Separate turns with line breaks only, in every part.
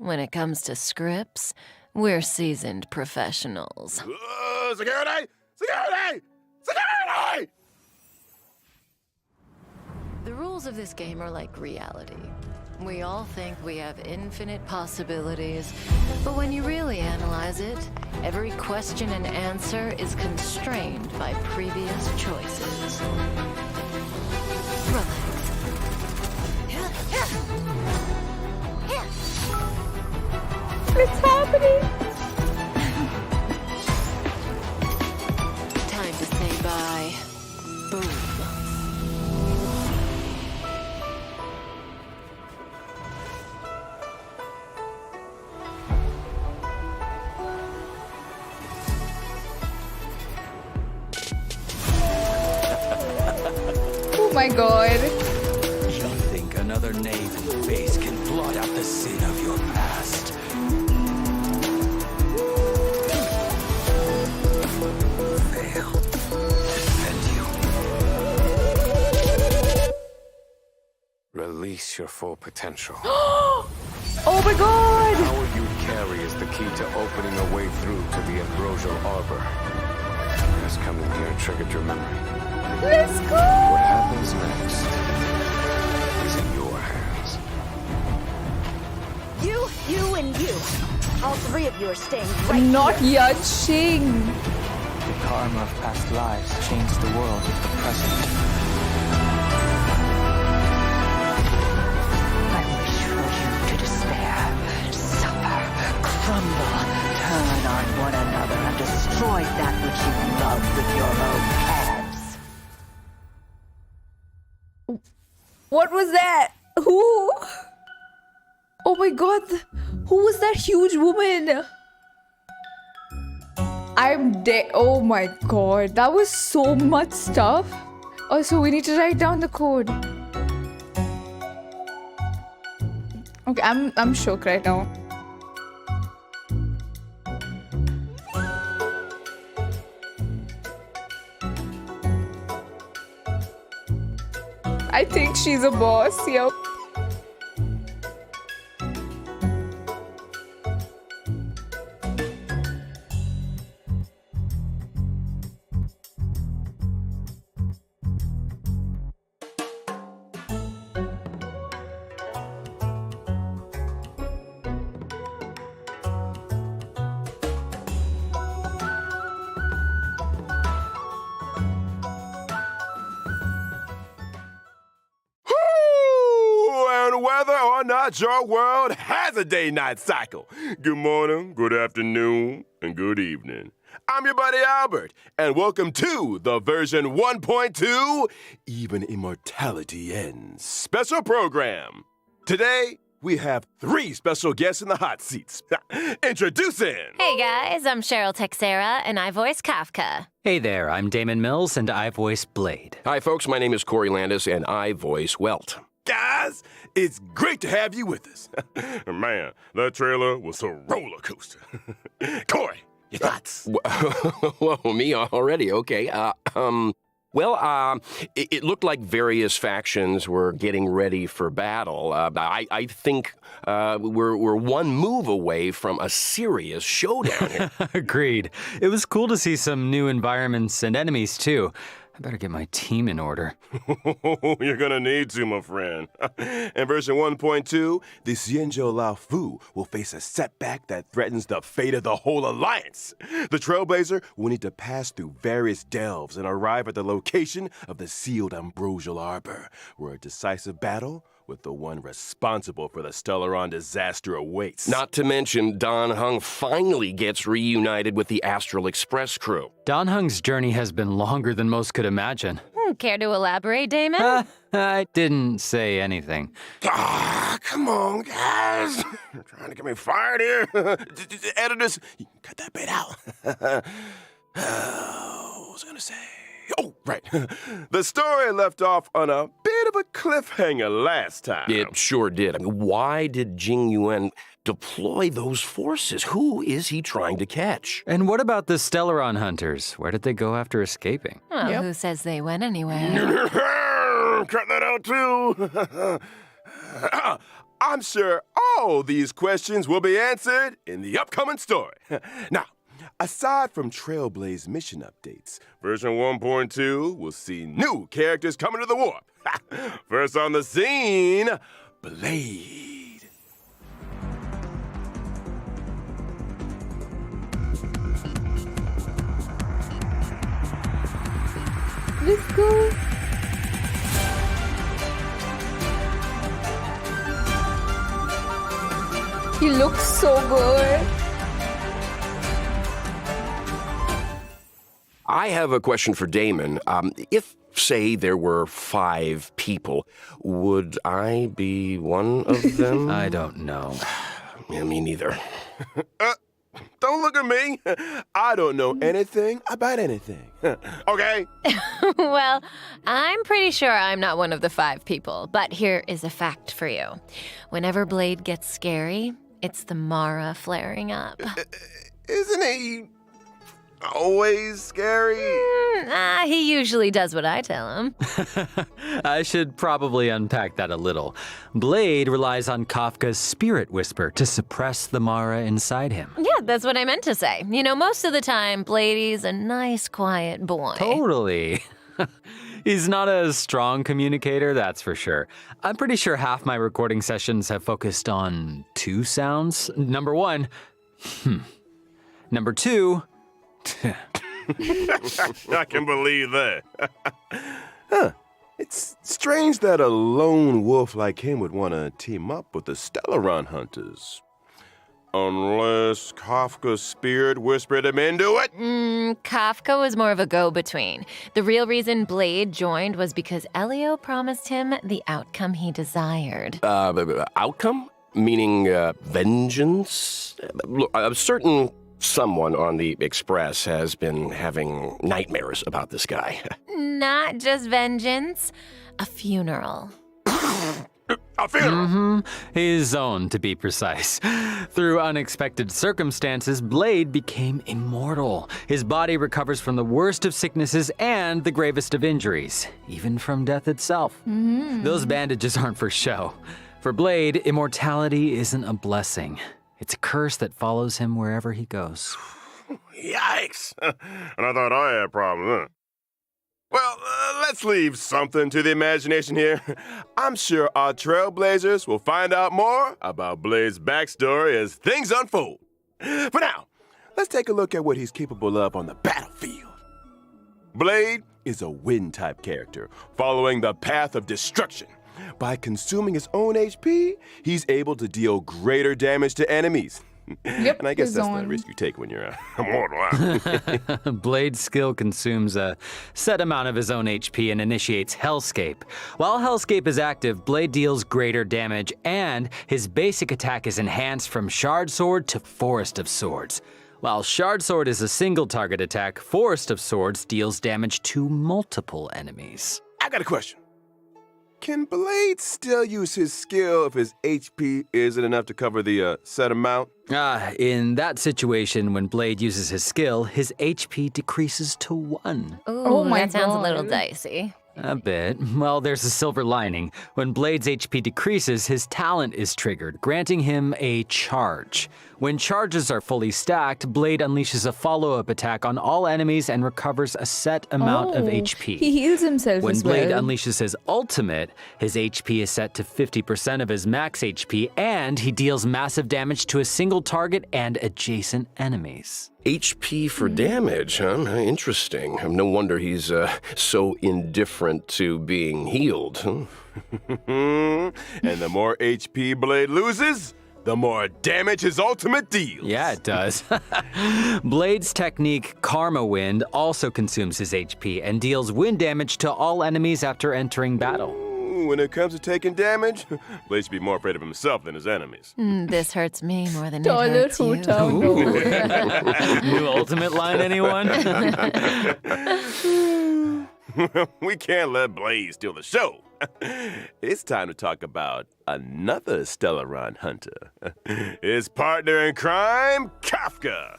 When it comes to scripts, we're seasoned professionals.
Security! Security! Security!
The rules of this game are like reality. We all think we have infinite possibilities, but when you really analyze it, every question and answer is constrained by previous choices. Relax.
It's happening!
Time to say bye. Boom.
Oh my god.
You think another naval base can blot out the sin of your past? Fail. Defend you.
Release your full potential.
Oh my god!
How you carry is the key to opening a way through to the ambrosial arbor. Just coming here triggered your memory.
Let's go!
What happens next is in your hands.
You, and you. All three of you are staying right
Not
here.
Yunqing.
The karma of past lives changed the world of the present.
I wish for you to despair, suffer, crumble, turn on one another and destroy that which you love with your own hands.
What was that? Who? Oh my god. Who was that huge woman? I'm dead. Oh my god. That was so much stuff. Also, we need to write down the code. Okay, I'm shook right now. I think she's a boss, yo.
And whether or not your world has a day-night cycle, good morning, good afternoon, and good evening. I'm your buddy Albert, and welcome to the version 1.2 Even Immortality Ends special program. Today, we have 3 special guests in the hot seats. Introducing...
Hey guys, I'm Cheryl Texera, and I voice Kafka.
Hey there, I'm Damon Mills, and I voice Blade.
Hi, folks. My name is Corey Landis, and I voice Welt.
Guys, it's great to have you with us. Man, that trailer was a roller coaster. Corey, your thoughts?
Well, me already. Okay. It looked like various factions were getting ready for battle. I think we're one move away from a serious showdown here.
Agreed. It was cool to see some new environments and enemies, too. I better get my team in order.
You're gonna need to, my friend. In version 1.2, the Xianzhou Lao Fu will face a setback that threatens the fate of the whole alliance. The Trailblazer will need to pass through various delves and arrive at the location of the sealed ambrosial arbor, where a decisive battle with the one responsible for the Stellaron disaster awaits.
Not to mention, Don Heng finally gets reunited with the Astral Express crew.
Don Heng's journey has been longer than most could imagine.
Care to elaborate, Damon?
I didn't say anything.
Come on, guys. You're trying to get me fired here. Editors, you can cut that bit out. What was I gonna say? Oh, right. The story left off on a bit of a cliffhanger last time.
It sure did. I mean, why did Jing Yuan deploy those forces? Who is he trying to catch?
And what about the Stellaron hunters? Where did they go after escaping?
Well, who says they went anywhere?
Cut that out, too. I'm sure all these questions will be answered in the upcoming story. Now, aside from Trailblaze mission updates, version 1.2 will see new characters coming to the warp. First on the scene, Blade.
Let's go. He looks so good.
I have a question for Damon. If, say, there were 5 people, would I be one of them?
I don't know.
Yeah, me neither.
Don't look at me. I don't know anything about anything. Okay?
Well, I'm pretty sure I'm not one of the 5 people, but here is a fact for you. Whenever Blade gets scary, it's the Mara flaring up.
Isn't he always scary?
He usually does what I tell him.
I should probably unpack that a little. Blade relies on Kafka's spirit whisper to suppress the Mara inside him.
Yeah, that's what I meant to say. You know, most of the time, Bladey's a nice, quiet boy.
Totally. He's not a strong communicator, that's for sure. I'm pretty sure half my recording sessions have focused on 2 sounds. Number 1, Number 2,
I can believe that. It's strange that a lone wolf like him would want to team up with the Stellaron hunters. Unless Kafka's spirit whispered him into it?
Kafka was more of a go-between. The real reason Blade joined was because Elio promised him the outcome he desired.
Outcome? Meaning vengeance? Look, a certain someone on the Express has been having nightmares about this guy.
Not just vengeance, a funeral.
A funeral?
his own to be precise. Through unexpected circumstances, Blade became immortal. His body recovers from the worst of sicknesses and the gravest of injuries, even from death itself. Those bandages aren't for show. For Blade, immortality isn't a blessing. It's a curse that follows him wherever he goes.
Yikes. And I thought I had a problem, huh? Well, let's leave something to the imagination here. I'm sure our trailblazers will find out more about Blade's backstory as things unfold. For now, let's take a look at what he's capable of on the battlefield. Blade is a wind-type character, following the path of destruction. By consuming his own HP, he's able to deal greater damage to enemies.
Yep,
And I guess
his
that's the
own.
risk you take when you're immortal. Huh?
Blade's skill consumes a set amount of his own HP and initiates Hellscape. While Hellscape is active, Blade deals greater damage, and his basic attack is enhanced from Shard Sword to Forest of Swords. While Shard Sword is a single target attack, Forest of Swords deals damage to multiple enemies.
I got a question. Can Blade still use his skill if his HP isn't enough to cover the set amount?
In that situation, when Blade uses his skill, his HP decreases to 1.
Ooh,
Oh my
that sounds a little
God.
dicey.
A bit. Well, there's a silver lining. When Blade's HP decreases, his talent is triggered, granting him a charge. When charges are fully stacked, Blade unleashes a follow-up attack on all enemies and recovers a set amount of HP.
He heals himself
When
as
Blade
well.
unleashes his ultimate, his HP is set to 50% of his max HP, and he deals massive damage to a single target and adjacent enemies.
HP for damage, huh? Interesting. No wonder he's so indifferent to being healed. Huh?
And the more HP Blade loses, the more damage his ultimate deals.
Yeah, it does. Blade's technique, Karma Wind, also consumes his HP and deals wind damage to all enemies after entering battle.
When it comes to taking damage, Blade should be more afraid of himself than his enemies.
This hurts me more than it
Toilet
hurts you.
Huta.
New ultimate line, anyone?
We can't let Blade steal the show. It's time to talk about another Stellaron hunter. His partner in crime, Kafka.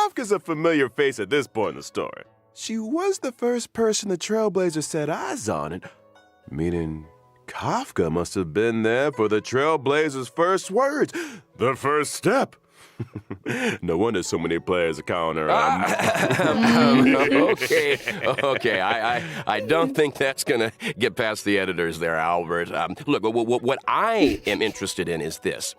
Kafka's a familiar face at this point in the story. She was the first person the Trailblazer set eyes on, and meaning Kafka must have been there for the Trailblazer's first words, the first step. No wonder so many players are calling her.
Okay. I don't think that's gonna get past the editors there, Albert. Look, what I am interested in is this.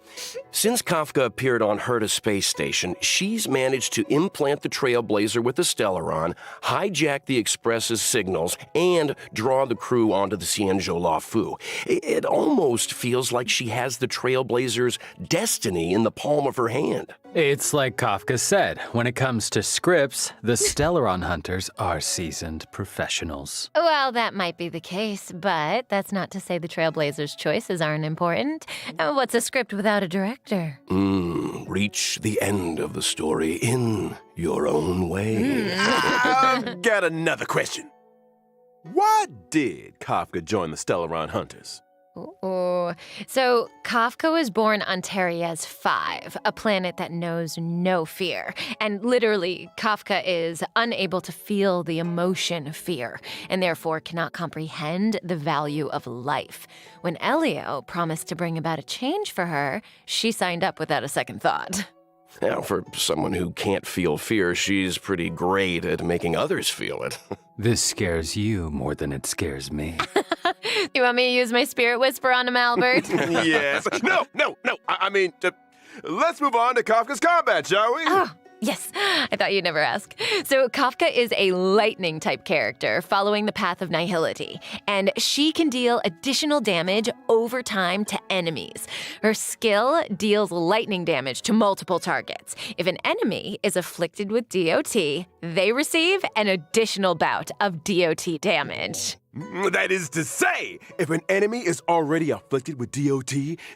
Since Kafka appeared on Herta Space Station, she's managed to implant the Trailblazer with the Stellaron, hijack the Express's signals, and draw the crew onto the Xianzhou Luofu. It almost feels like she has the Trailblazer's destiny in the palm of her hand.
It's like Kafka said, when it comes to scripts, the Stellaron hunters are seasoned professionals.
Well, that might be the case, but that's not to say the Trailblazers' choices aren't important. What's a script without a director?
Reach the end of the story in your own way.
I've got another question. Why did Kafka join the Stellaron Hunters?
Ooh. So Kafka was born on Terriez 5, a planet that knows no fear. And literally, Kafka is unable to feel the emotion of fear, and therefore cannot comprehend the value of life. When Elio promised to bring about a change for her, she signed up without a second thought.
Now, for someone who can't feel fear, she's pretty great at making others feel it.
This scares you more than it scares me.
You want me to use my spirit whisper on him, Albert?
Yes. No. I mean, let's move on to Kafka's combat, shall we?
Oh, yes. I thought you'd never ask. So Kafka is a lightning-type character following the path of nihility, and she can deal additional damage over time to enemies. Her skill deals lightning damage to multiple targets. If an enemy is afflicted with DOT, they receive an additional bout of DOT damage.
That is to say, if an enemy is already afflicted with DOT,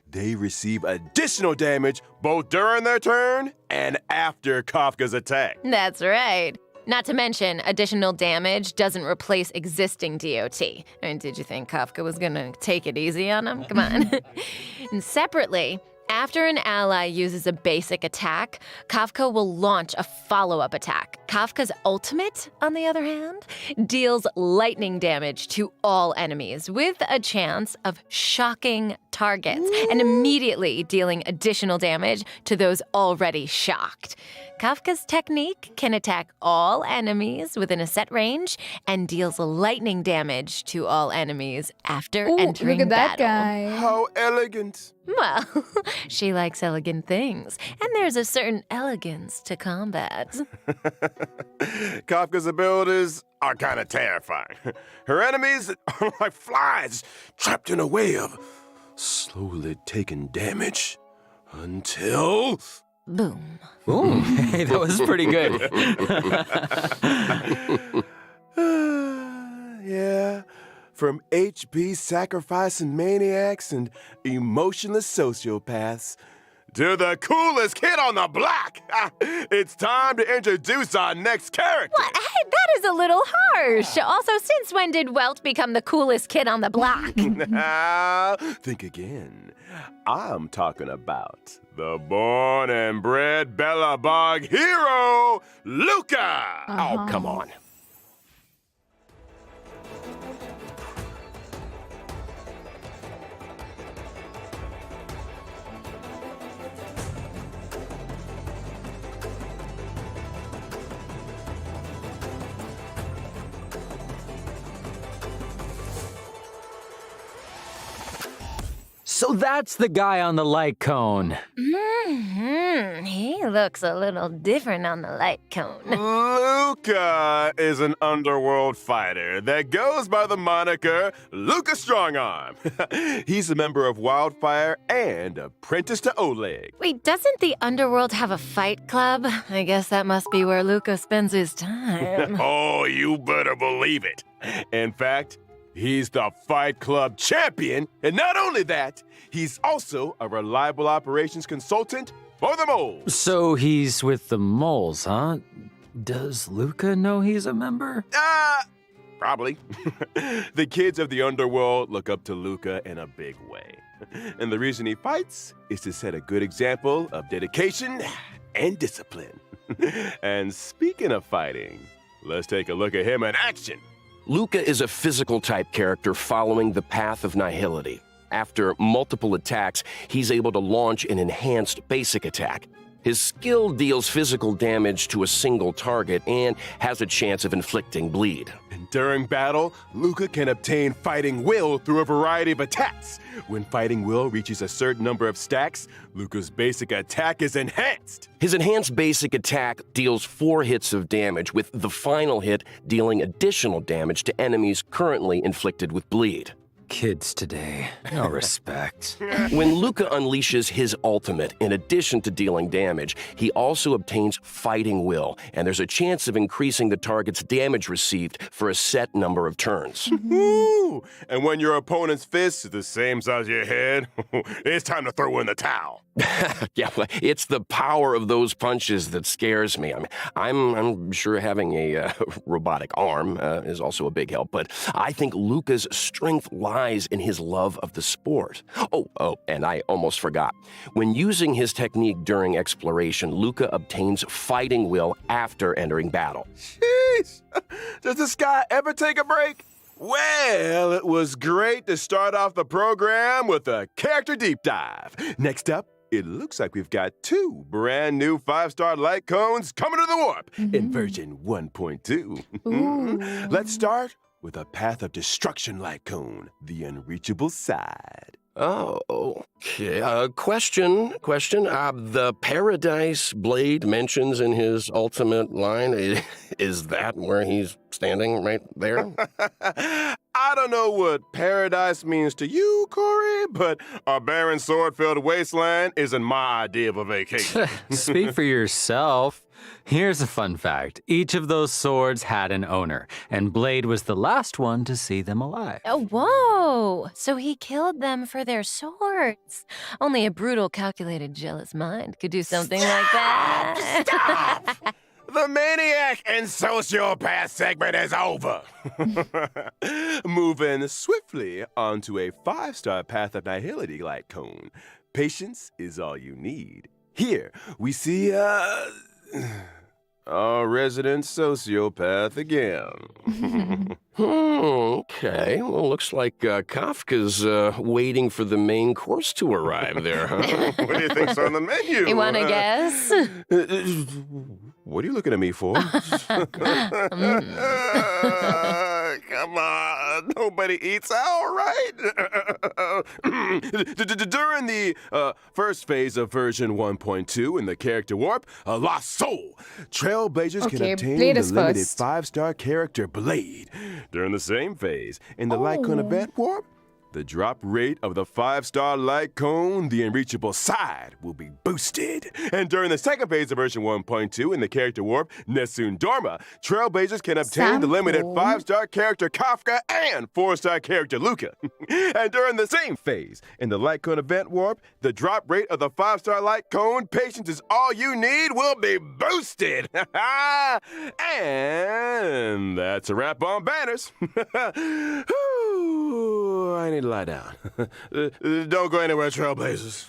they receive additional damage both during their turn and after Kafka's attack.
That's right. Not to mention, additional damage doesn't replace existing DOT. I mean, did you think Kafka was gonna take it easy on him? Come on. And separately, after an ally uses a basic attack, Kafka will launch a follow-up attack. Kafka's ultimate, on the other hand, deals lightning damage to all enemies with a chance of shocking targets and immediately dealing additional damage to those already shocked. Kafka's technique can attack all enemies within a set range and deals lightning damage to all enemies after entering
look at that
battle.
guy.
How elegant.
Well, she likes elegant things, and there's a certain elegance to combat.
Kafka's abilities are kind of terrifying. Her enemies are like flies trapped in a web, slowly taking damage until...
Boom.
Ooh, hey, that was pretty good.
Yeah, from HP sacrificing maniacs and emotionless sociopaths to the coolest kid on the block. It's time to introduce our next character.
What? Hey, that is a little harsh. Also, since when did Welt become the coolest kid on the block?
Think again. I'm talking about the born and bred Bellabog hero, Luka!
Oh, come on.
So that's the guy on the light cone.
He looks a little different on the light cone.
Luka is an underworld fighter that goes by the moniker Luka Strongarm. He's a member of Wildfire and apprentice to Oleg.
Wait, doesn't the underworld have a fight club? I guess that must be where Luka spends his time.
Oh, you better believe it. In fact, he's the Fight Club champion, and not only that, he's also a reliable operations consultant for the moles.
So he's with the moles, huh? Does Luka know he's a member?
Probably. The kids of the underworld look up to Luka in a big way. And the reason he fights is to set a good example of dedication and discipline. And speaking of fighting, let's take a look at him in action.
Luka is a physical type character following the path of nihility. After multiple attacks, he's able to launch an enhanced basic attack. His skill deals physical damage to a single target and has a chance of inflicting bleed.
And during battle, Luka can obtain Fighting Will through a variety of attacks. When Fighting Will reaches a certain number of stacks, Luka's basic attack is enhanced.
His enhanced basic attack deals 4 hits of damage, with the final hit dealing additional damage to enemies currently inflicted with bleed.
Kids today, no respect.
When Luka unleashes his ultimate, in addition to dealing damage, he also obtains Fighting Will, and there's a chance of increasing the target's damage received for a set number of turns.
Woo! And when your opponent's fist is the same size as your head, it's time to throw in the towel.
Yeah, well, it's the power of those punches that scares me. I'm sure having a robotic arm is also a big help, but I think Luka's strength lies in his love of the sport. Oh, and I almost forgot. When using his technique during exploration, Luka obtains Fighting Will after entering battle.
Jeez! Does this guy ever take a break? Well, it was great to start off the program with a character deep dive. Next up, it looks like we've got 2 brand new 5-star light cones coming to the warp in version 1.2. Let's start with a Path of Destruction light cone, the unreachable side.
Oh, okay. Question. The Paradise Blade mentions in his ultimate line, is that where he's standing right there?
I don't know what paradise means to you, Corey, but a barren sword-filled wasteland isn't my idea of a vacation.
Speak for yourself. Here's a fun fact. Each of those swords had an owner, and Blade was the last one to see them alive.
Oh, whoa! So he killed them for their swords. Only a brutal, calculated, jealous mind could do something like that.
Stop! The maniac and sociopath segment is over. Moving swiftly onto a 5-star Path of Nihility light cone. Patience is all you need. Here we see our resident sociopath again.
Okay. Well, looks like Kafka's waiting for the main course to arrive there, huh?
What do you think's on the menu?
You want to guess?
What are you looking at me for? Come on, nobody eats out, right? During the first phase of version 1.2 in the character warp, Lost Soul, Trailblazers can obtain
Blade
the
is
limited
first.
5-star character Blade. During the same phase, in the Light Cone event warp, the drop rate of the 5-star light cone, the unreachable side, will be boosted. And during the second phase of version 1.2 in the character warp, Nessun Dorma, Trailblazers can obtain the limited 5-star character Kafka and 4-star character Luka. And during the same phase in the light cone event warp, the drop rate of the 5-star light cone, Patience is all you need, will be boosted. And that's a wrap on banners. Whew, I need to lie down. Don't go anywhere, Trailblazers.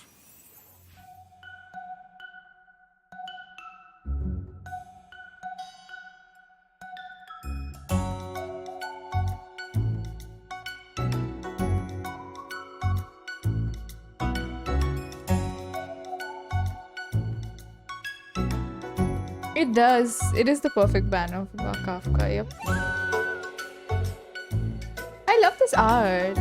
It does. It is the perfect banner for Kafka, yep. I love this art.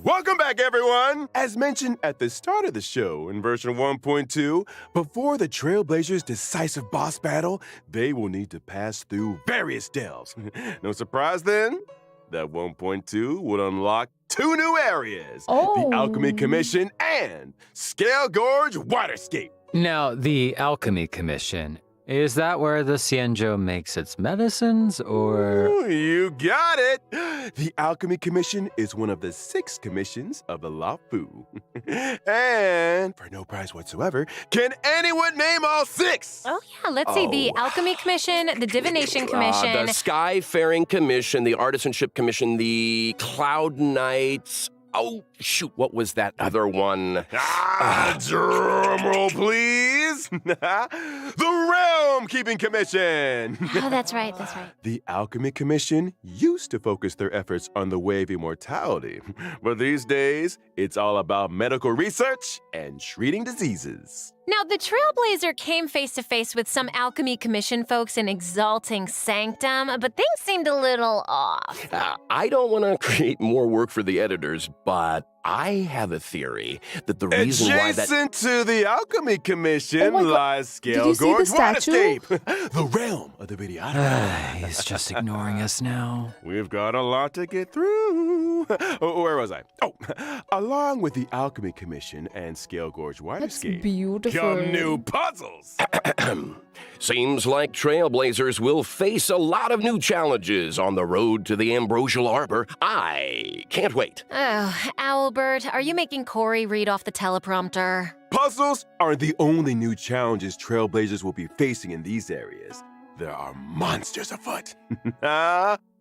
Welcome back, everyone! As mentioned at the start of the show in version 1.2, before the Trailblazers' decisive boss battle, they will need to pass through various delves. No surprise then? that 1.2 would unlock 2 new areas,
Oh.
the Alchemy Commission and Scale Gorge Waterscape.
Now, the Alchemy Commission, is that where the Xianzhou makes its medicines, or?
Ooh, you got it! The Alchemy Commission is one of the 6 commissions of the Lao Fu. And, for no prize whatsoever, can anyone name all 6?
Oh, yeah, let's see. The Alchemy Commission, the Divination Commission.
The Skyfaring Commission, the Artisanship Commission, the Cloud Knights. Oh, shoot, what was that other one?
Drum roll, please. The Realm Keeping Commission.
Oh, that's right, that's right.
The Alchemy Commission used to focus their efforts on the way of immortality, but these days, it's all about medical research and treating diseases.
Now, the Trailblazer came face to face with some Alchemy Commission folks in Exalting Sanctum, but things seemed a little off.
I don't want to create more work for the editors, but I have a theory that the reason why that...
Adjacent to the Alchemy Commission
Oh my God.
lies
Did
Scale
you see the
Gorge
statue?
Waterscape, the realm of the videographer.
He's just ignoring us now.
We've got a lot to get through. Where was I? Oh, along with the Alchemy Commission and Scale Gorge
That's
Waterscape
beautiful.
come new puzzles.
Seems like Trailblazers will face a lot of new challenges on the road to the Ambrosial Arbor. I can't wait.
Oh, Owlbert, are you making Corey read off the teleprompter?
Puzzles aren't the only new challenges Trailblazers will be facing in these areas. There are monsters afoot.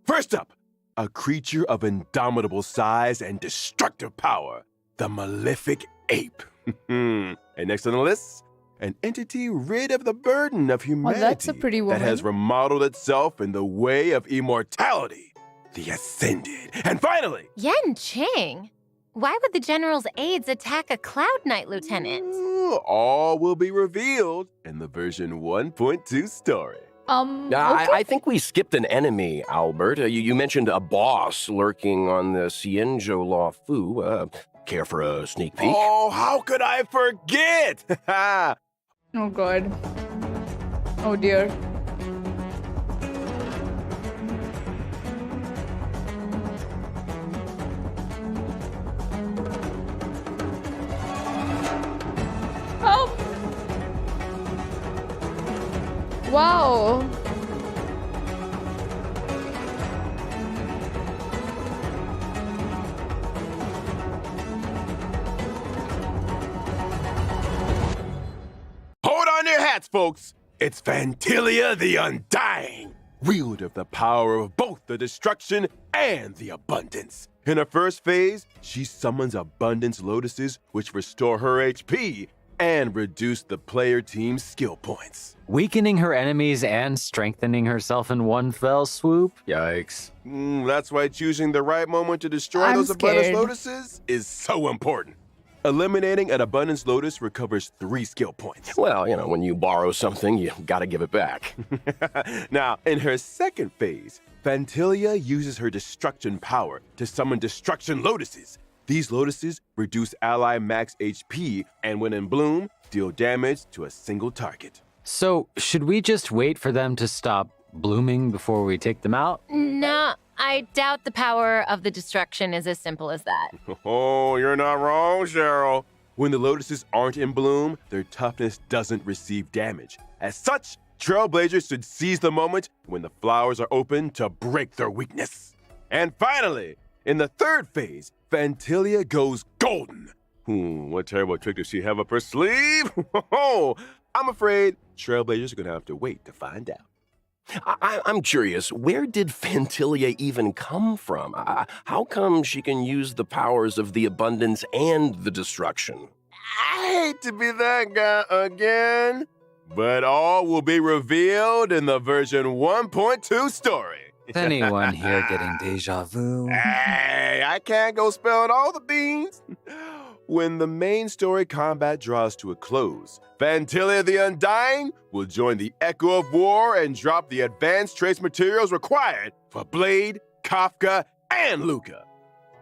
First up, a creature of indomitable size and destructive power, the Malefic Ape. And next on the list, an entity rid of the burden of humanity
that's a pretty
that has
woman.
remodeled itself in the way of immortality, the Ascended. And finally,
Yen Qing? Why would the General's aides attack a Cloud Knight lieutenant?
all will be revealed in the version 1.2 story.
Okay.
I think we skipped an enemy, Albert. You mentioned a boss lurking on the Xianzhou Law Fu. Care for a sneak peek?
Oh, how could I forget?
Oh god. Oh dear. Oh! Wow!
Hold on to your hats, folks. It's Fantilia the Undying, wielder of the power of both the destruction and the abundance. In her first phase, she summons abundance lotuses which restore her HP and reduce the player team's skill points.
Weakening her enemies and strengthening herself in one fell swoop? Yikes.
That's why choosing the right moment to destroy
I'm
those abundance
scared.
lotuses is so important. Eliminating an abundance lotus recovers 3 skill points.
Well, when you borrow something, you gotta give it back.
Now, in her second phase, Fantilia uses her destruction power to summon destruction lotuses. These lotuses reduce ally max HP and, when in bloom, deal damage to a single target.
So, should we just wait for them to stop blooming before we take them out?
No, I doubt the power of the destruction is as simple as that.
Oh, you're not wrong, Cheryl. When the lotuses aren't in bloom, their toughness doesn't receive damage. As such, Trailblazers should seize the moment when the flowers are open to break their weakness. And finally, in the third phase, Fantilia goes golden. What terrible trick does she have up her sleeve? I'm afraid Trailblazers are gonna have to wait to find out.
I'm curious, where did Fantilia even come from? How come she can use the powers of the abundance and the destruction?
I hate to be that guy again, but all will be revealed in the version 1.2 story.
Is anyone here getting deja vu?
Hey, I can't go spilling all the beans. When the main story combat draws to a close, Fantilia the Undying will join the Echo of War and drop the advanced trace materials required for Blade, Kafka, and Luka.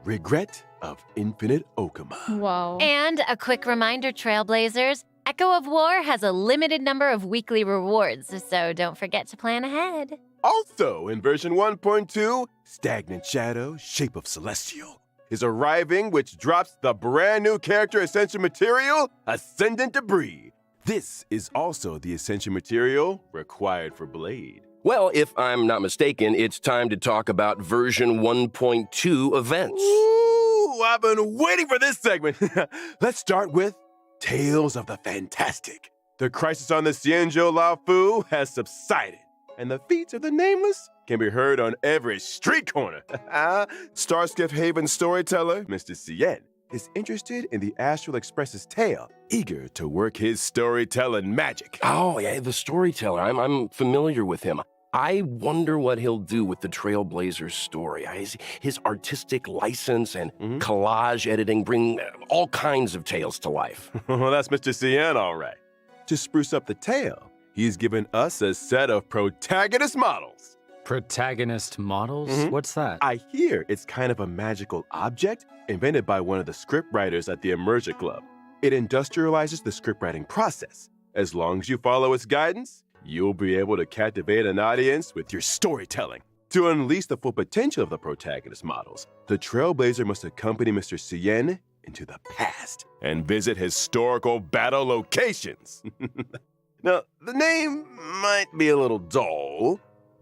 Regret of Infinite Okama.
Wow.
And a quick reminder, Trailblazers, Echo of War has a limited number of weekly rewards, so don't forget to plan ahead.
Also, in version 1.2, Stagnant Shadow, Shape of Celestial, is arriving, which drops the brand new character Ascension Material, Ascendant Debris. This is also the Ascension Material required for Blade.
Well, if I'm not mistaken, it's time to talk about version 1.2 events.
Ooh, I've been waiting for this segment. Let's start with Tales of the Fantastic. The crisis on the Xianzhou Laofu has subsided, and the feats of the Nameless can be heard on every street corner. Starskiff Haven storyteller, Mr. Cien, is interested in the Astral Express's tale, eager to work his storytelling magic.
Oh, yeah, the storyteller. I'm familiar with him. I wonder what he'll do with the Trailblazer's story. His artistic license and collage editing bring all kinds of tales to life.
Well, that's Mr. Cien, all right. To spruce up the tale, he's given us a set of protagonist models.
Protagonist models? What's that?
I hear it's kind of a magical object invented by one of the scriptwriters at the Immersion Club. It industrializes the scriptwriting process. As long as you follow its guidance, you'll be able to captivate an audience with your storytelling. To unleash the full potential of the protagonist models, the Trailblazer must accompany Mr. Cien into the past and visit historical battle locations. Now, the name might be a little dull,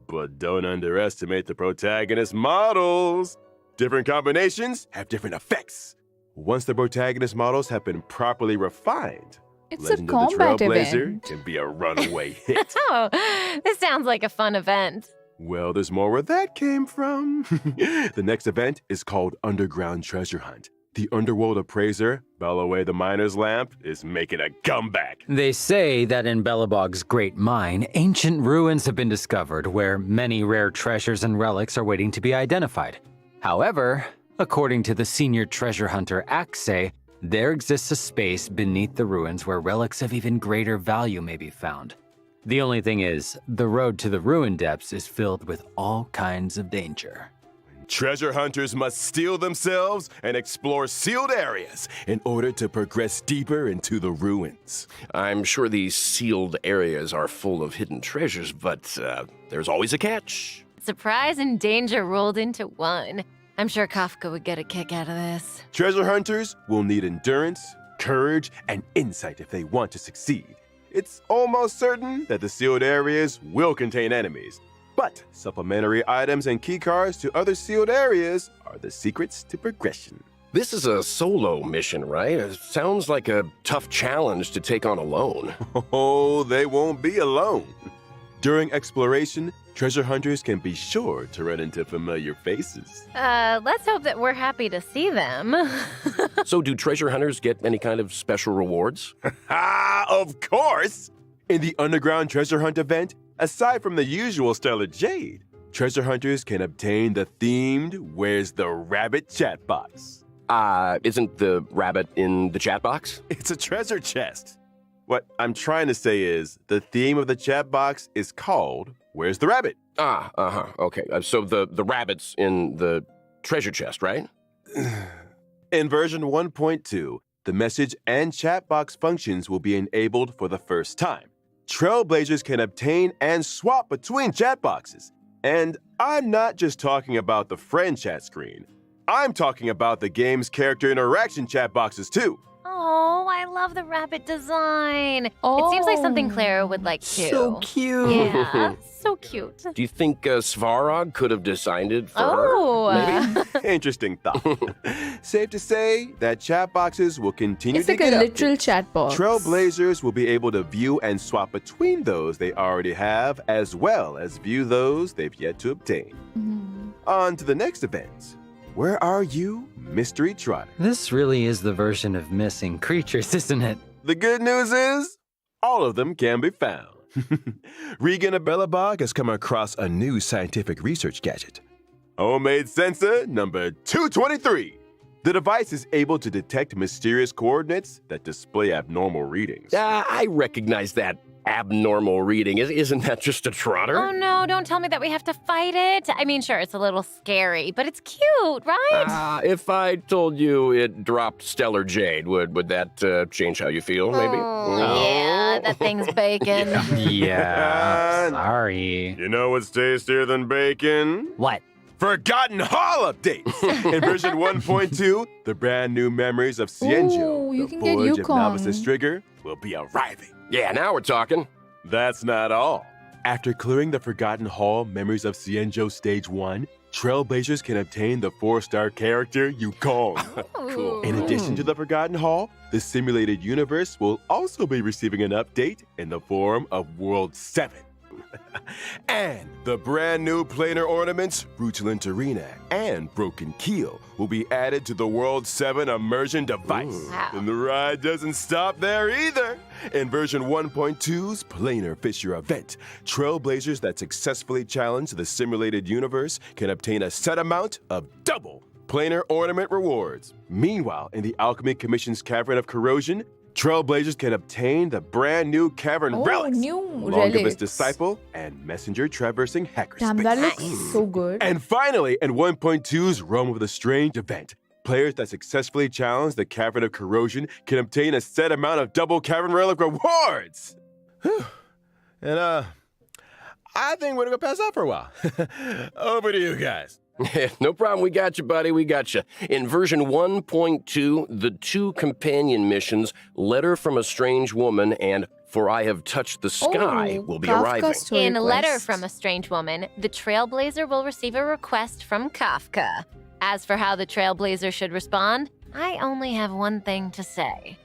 but don't underestimate the protagonist models. Different combinations have different effects. Once the protagonist models have been properly refined,
It's
Legend
a
of the
combat
Trailblazer
event.
can be a runaway hit.
Oh, this sounds like a fun event.
Well, there's more where that came from. The next event is called Underground Treasure Hunt. The underworld appraiser, Bellaway the Miner's Lamp, is making a comeback.
They say that in Belobog's great mine, ancient ruins have been discovered where many rare treasures and relics are waiting to be identified. However, according to the senior treasure hunter Axe, there exists a space beneath the ruins where relics of even greater value may be found. The only thing is, the road to the ruin depths is filled with all kinds of danger.
Treasure hunters must steel themselves and explore sealed areas in order to progress deeper into the ruins.
I'm sure these sealed areas are full of hidden treasures, but there's always a catch.
Surprise and danger rolled into one. I'm sure Kafka would get a kick out of this.
Treasure hunters will need endurance, courage, and insight if they want to succeed. It's almost certain that the sealed areas will contain enemies, but supplementary items and keycards to other sealed areas are the secrets to progression.
This is a solo mission, right? It sounds like a tough challenge to take on alone.
Oh, they won't be alone. During exploration, treasure hunters can be sure to run into familiar faces.
Let's hope that we're happy to see them.
So do treasure hunters get any kind of special rewards?
Of course! In the Underground Treasure Hunt event, aside from the usual Stellar Jade, treasure hunters can obtain the themed Where's the Rabbit chat box.
Isn't the rabbit in the chat box?
It's a treasure chest. What I'm trying to say is, the theme of the chat box is called Where's the Rabbit?
Okay. So the rabbit's in the treasure chest, right?
In version 1.2, the message and chat box functions will be enabled for the first time. Trailblazers can obtain and swap between chat boxes. And I'm not just talking about the friend chat screen. I'm talking about the game's character interaction chat boxes too.
Oh, I love the rabbit design. It seems like something Clara would like too.
So cute.
Yeah, so cute.
Do you think Svarog could have designed it for
Oh.
her? Maybe?
Interesting thought. Safe to say that chat boxes will continue
It's
to
like a
get
literal
updates.
chat box.
Trailblazers will be able to view and swap between those they already have, as well as view those they've yet to obtain. On to the next event. Where are you, Mystery Trotter?
This really is the version of missing creatures, isn't it?
The good news is, all of them can be found. Regan of Belobog has come across a new scientific research gadget. Homemade sensor number 223. The device is able to detect mysterious coordinates that display abnormal readings.
I recognize that abnormal reading. Isn't that just a trotter?
Oh no, don't tell me that we have to fight it. I mean, sure, it's a little scary, but it's cute, right?
If I told you it dropped Stellar Jade, would that change how you feel, maybe?
Yeah, That thing's bacon.
Yeah, sorry.
You know what's tastier than bacon?
What?
Forgotten Hall updates! In version 1.2, the brand new memories of Xianzhou,
Ooh, you
the
can get
Voyage of
Yukon.
Novice Trigger, will be arriving.
Yeah, now we're talking.
That's not all. After clearing the Forgotten Hall Memories of Xianzhou Stage 1, Trailblazers can obtain the 4-star character Yukong.
Cool.
In addition to the Forgotten Hall, the simulated universe will also be receiving an update in the form of World 7. And the brand new planar ornaments, Rutilint Arena and Broken Keel, will be added to the World 7 immersion device.
Wow.
And the ride doesn't stop there either. In version 1.2's Planar Fisher event, Trailblazers that successfully challenge the simulated universe can obtain a set amount of double planar ornament rewards. Meanwhile, in the Alchemy Commission's Cavern of Corrosion, Trailblazers can obtain the brand new Cavern Relics,
new
along with its
relics.
disciple and messenger traversing hackerspace.
Damn, that looks so good.
And finally, in 1.2's Realm of the Strange event, players that successfully challenge the Cavern of Corrosion can obtain a set amount of double Cavern Relic rewards. Whew. And I think we're gonna go pass out for a while. Over to you guys.
No problem. We got you, buddy. We got you. In version 1.2, the 2 companion missions, Letter from a Strange Woman and For I Have Touched the Sky, will be
Kafka
arriving.
story
In a letter
quest.
from a strange woman, the Trailblazer will receive a request from Kafka. As for how the Trailblazer should respond, I only have one thing to say.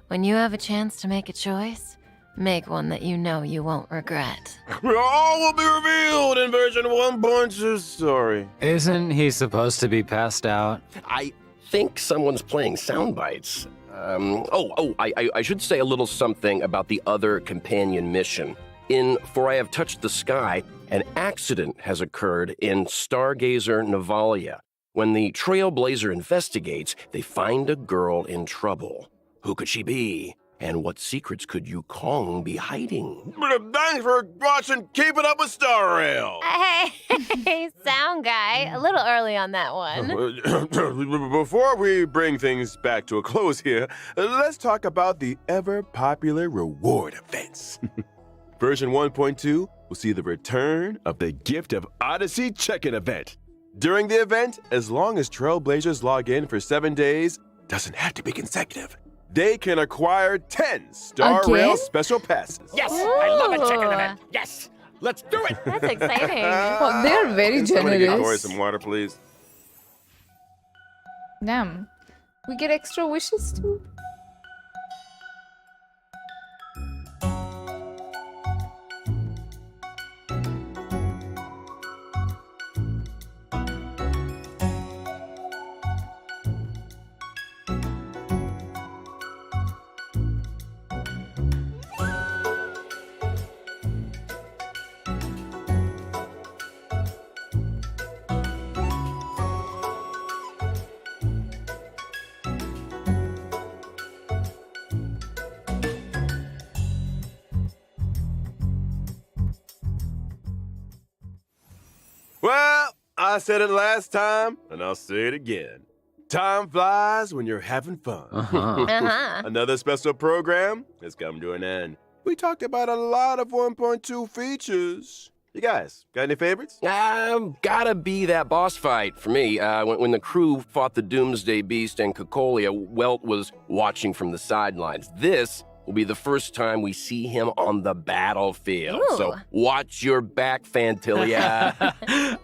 When you have a chance to make a choice, make one that you know you won't regret.
All will be revealed in version 1.2 story.
Isn't he supposed to be passed out?
I think someone's playing sound bites. I should say a little something about the other companion mission. In For I Have Touched the Sky, an accident has occurred in Stargazer Navalia. When the Trailblazer investigates, they find a girl in trouble. Who could she be? And what secrets could Yukong be hiding?
Thanks for watching Keep It Up with Starrail.
Hey, sound guy, a little early on that one.
Before we bring things back to a close here, let's talk about the ever-popular reward events. Version 1.2 will see the return of the Gift of Odyssey check-in event. During the event, as long as Trailblazers log in for 7 days, doesn't have to be consecutive, they can acquire 10 Star
Again?
Rail special passes.
Yes! I love a chicken event! Yes! Let's do it!
That's exciting.
Oh, they're very
Somebody get Corey
generous.
some water, please.
Damn. We get extra wishes too.
Well, I said it last time, and I'll say it again. Time flies when you're having fun.
Uh-huh.
Another special program has come to an end. We talked about a lot of 1.2 features. You guys, got any favorites?
Gotta be that boss fight for me. When the crew fought the Doomsday Beast and Cocolia, Welt was watching from the sidelines. This will be the first time we see him on the battlefield.
Ooh.
So watch your back, Fantilia.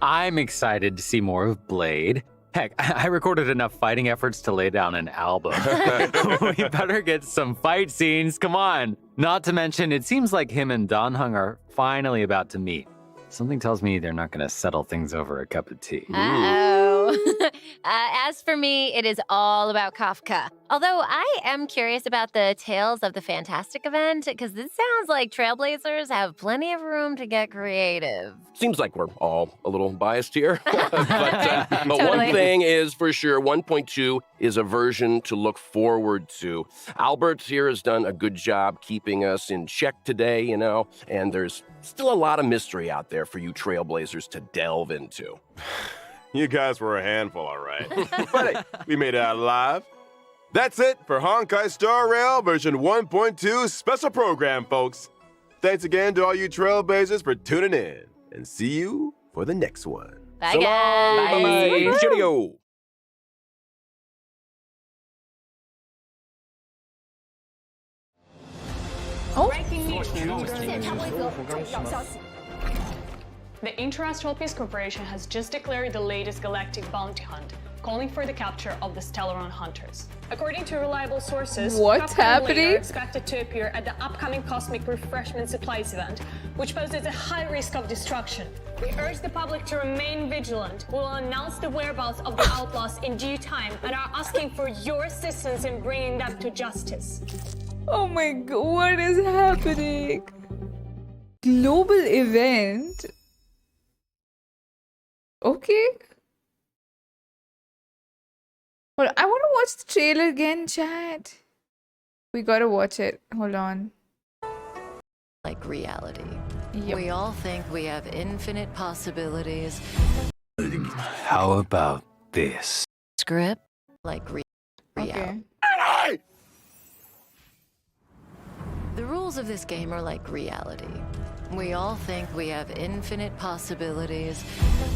I'm excited to see more of Blade. Heck, I recorded enough fighting efforts to lay down an album. We better get some fight scenes, come on. Not to mention, it seems like him and Dan Heng are finally about to meet. Something tells me they're not gonna settle things over a cup of tea.
Uh-oh. As for me, it is all about Kafka. Although I am curious about the Tales of the Fantastic event, because this sounds like Trailblazers have plenty of room to get creative.
Seems like we're all a little biased here. but one
Totally.
thing is for sure, 1.2 is a version to look forward to. Albert here has done a good job keeping us in check today, you know, and there's still a lot of mystery out there for you Trailblazers to delve into.
You guys were a handful, all right. But hey, we made it out alive. That's it for Honkaistarrail version 1.2 special program, folks. Thanks again to all you trailblazers for tuning in, and see you for the next one.
Bye,
So long.
guys.
Bye. Cheerio.
The Interstellar Peace Corporation has just declared the latest galactic bounty hunt, calling for the capture of the Stellaron hunters. According to reliable sources,
What's
Kafka and Lee
happening?
are expected to appear at the upcoming Cosmic Refreshment Supplies event, which poses a high risk of destruction. We urge the public to remain vigilant. We will announce the whereabouts of the outlaws in due time and are asking for your assistance in bringing them to justice.
Oh my god, what is happening? Global event? Okay. Well, I want to watch the trailer again, chat. We gotta watch it. Hold on.
Like reality.
Yep.
We all think we have infinite possibilities.
How about this?
Script? Like reality.
Okay.
The rules of this game are like reality. We all think we have infinite possibilities,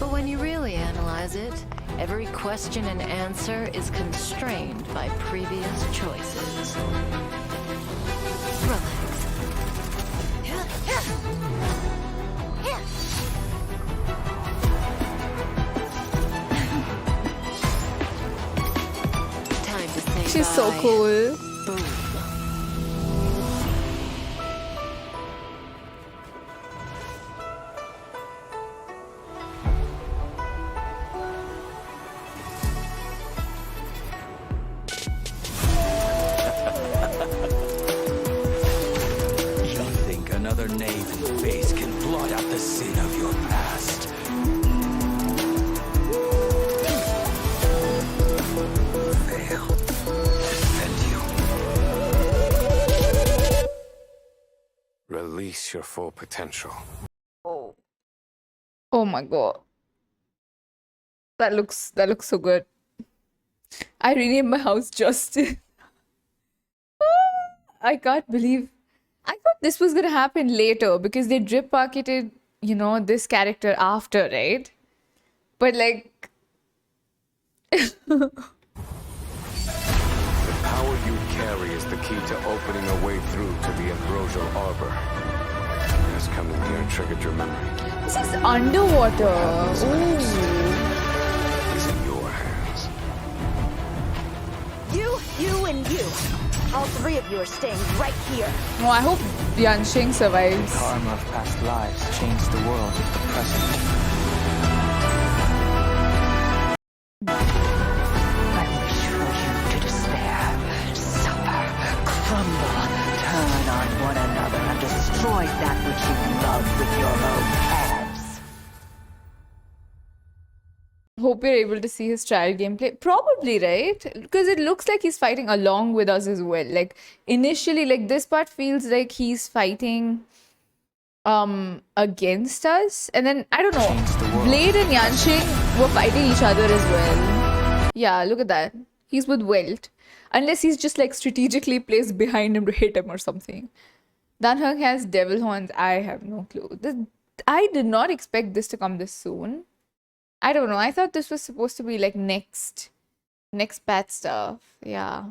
but when you really analyze it, every question and answer is constrained by previous choices. Relax. Time to say
She's so
bye.
cool.
Boom.
You think another knave in face can blot out the sin of your past? Fail. Defend you.
Release your full potential.
Oh my god. That looks so good. I renamed my house Justin. I can't believe. I thought this was gonna happen later because they drip marketed, you know, this character after, right? But like
The power you carry is the key to opening a way through to the ambrosial arbor. As coming here triggered your memory.
this is underwater. Ooh.
Is in your hands.
You, and you. All three of you are staying right here.
No, I hope Yanxing survives.
Karma of past lives changed the world of the present.
I wish for you to despair, suffer, crumble, turn on one another and destroy that which you love with your own hands.
Hope we're able to see his trial gameplay. Probably, right? Because it looks like he's fighting along with us as well. Like initially, like this part feels like he's fighting against us. And then I don't know. Blade and Yanxing were fighting each other as well. Yeah, look at that. He's with Welt. Unless he's just like strategically placed behind him to hit him or something. Dan Heng has devil horns. I have no clue. I did not expect this to come this soon. I don't know. I thought this was supposed to be like next patch stuff. Yeah.